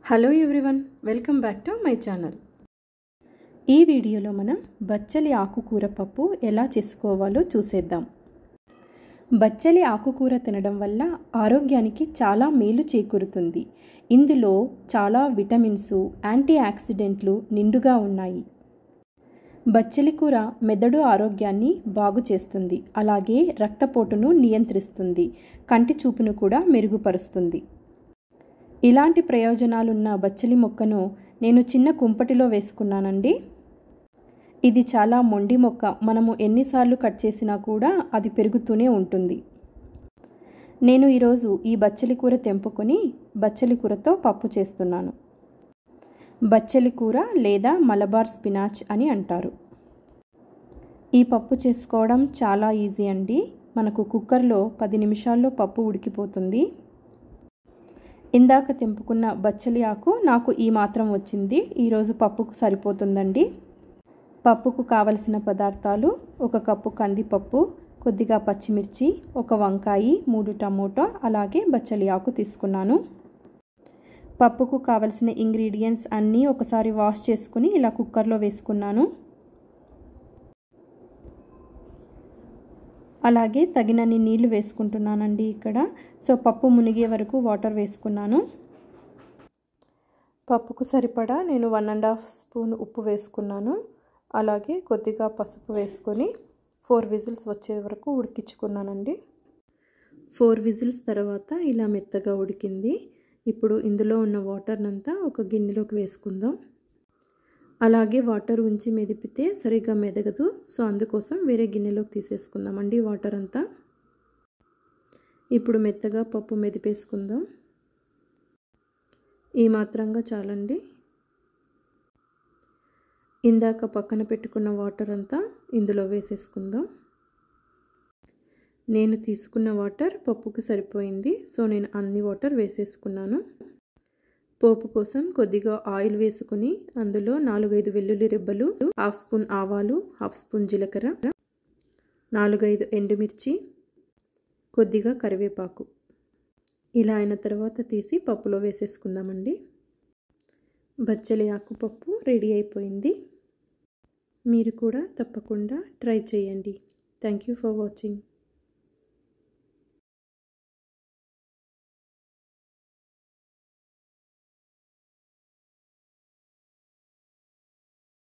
Hello everyone, welcome back to my channel. ఈ వీడియోలో మనం బచ్చలి ఆకుకూర పప్పు ఎలా చేసుకోవాలో చూసేద్దాం. బచ్చలి ఆకుకూర తినడం వల్ల ఆరోగ్యానికి చాలా మేలు చేకూరుతుంది. ఇందులో చాలా విటమిన్స్, యాంటీ ఆక్సిడెంట్లు నిండుగా ఉన్నాయి. బచ్చలి కూర మెదడు ఆరోగ్యాన్ని బాగు చేస్తుంది, అలాగే రక్తపోటును నియంత్రిస్తుంది, కంటి చూపును కూడా మెరుగుపరుస్తుంది. ఇలాంటి ప్రయోజనాలున్న బచ్చలి మొక్కను నేను చిన్న కుంపటిలో వేసుకున్నానండి. ఇది చాలా మొండి మొక్క, మనము ఎన్నిసార్లు కట్ చేసినా కూడా అది పెరుగుతూనే ఉంటుంది. నేను ఈరోజు ఈ బచ్చలి కూర తెంపుకొని బచ్చలి కూరతో పప్పు చేస్తున్నాను. బచ్చలి కూర లేదా మలబార్ స్పినాచ్ అని అంటారు. ఈ పప్పు చేసుకోవడం చాలా ఈజీ అండి. మనకు కుక్కర్లో 10 నిమిషాల్లో పప్పు ఉడికిపోతుంది. ఇందాక తెంపుకున్న బచ్చలి ఆకు నాకు ఈ మాత్రం వచ్చింది. ఈరోజు పప్పుకు సరిపోతుందండి. పప్పుకు కావలసిన పదార్థాలు: 1 కప్పు కందిపప్పు, కొద్దిగా పచ్చిమిర్చి, 1 వంకాయ, 3 టమోటా, అలాగే బచ్చలి ఆకు తీసుకున్నాను. పప్పుకు కావలసిన ఇంగ్రీడియంట్స్ అన్నీ ఒకసారి వాష్ చేసుకుని ఇలా కుక్కర్లో వేసుకున్నాను. అలాగే తగినన్ని నీళ్లు వేసుకుంటున్నానండి ఇక్కడ. సో పప్పు మునిగే వరకు వాటర్ వేసుకున్నాను. పప్పుకు సరిపడా నేను 1.5 స్పూన్ ఉప్పు వేసుకున్నాను. అలాగే కొద్దిగా పసుపు వేసుకొని 4 విజిల్స్ వచ్చే వరకు ఉడికించుకున్నానండి. 4 విజిల్స్ తర్వాత ఇలా మెత్తగా ఉడికింది. ఇప్పుడు ఇందులో ఉన్న వాటర్నంతా ఒక గిన్నెలోకి వేసుకుందాం. అలాగే వాటర్ ఉంచి మెదిపితే సరిగ్గా మెదగదు. సో అందుకోసం వేరే గిన్నెలోకి తీసేసుకుందామండి వాటర్ అంతా. ఇప్పుడు మెత్తగా పప్పు మెదిపేసుకుందాం. ఈ మాత్రంగా చాలండి. ఇందాక పక్కన పెట్టుకున్న వాటర్ అంతా ఇందులో వేసేసుకుందాం. నేను తీసుకున్న వాటర్ పప్పుకి సరిపోయింది. సో నేను అన్ని వాటర్ వేసేసుకున్నాను. పోపు కోసం కొద్దిగా ఆయిల్ వేసుకుని అందులో 4-5 వెల్లుల్లి రెబ్బలు, 1/2 స్పూన్ ఆవాలు, 1/2 స్పూన్ జీలకర్ర, 4-5 ఎండుమిర్చి, కొద్దిగా కరివేపాకు ఇలా అయిన తర్వాత తీసి పప్పులో వేసేసుకుందామండి. బచ్చలి ఆకు పప్పు రెడీ అయిపోయింది. మీరు కూడా తప్పకుండా ట్రై చేయండి. Thank you for watching.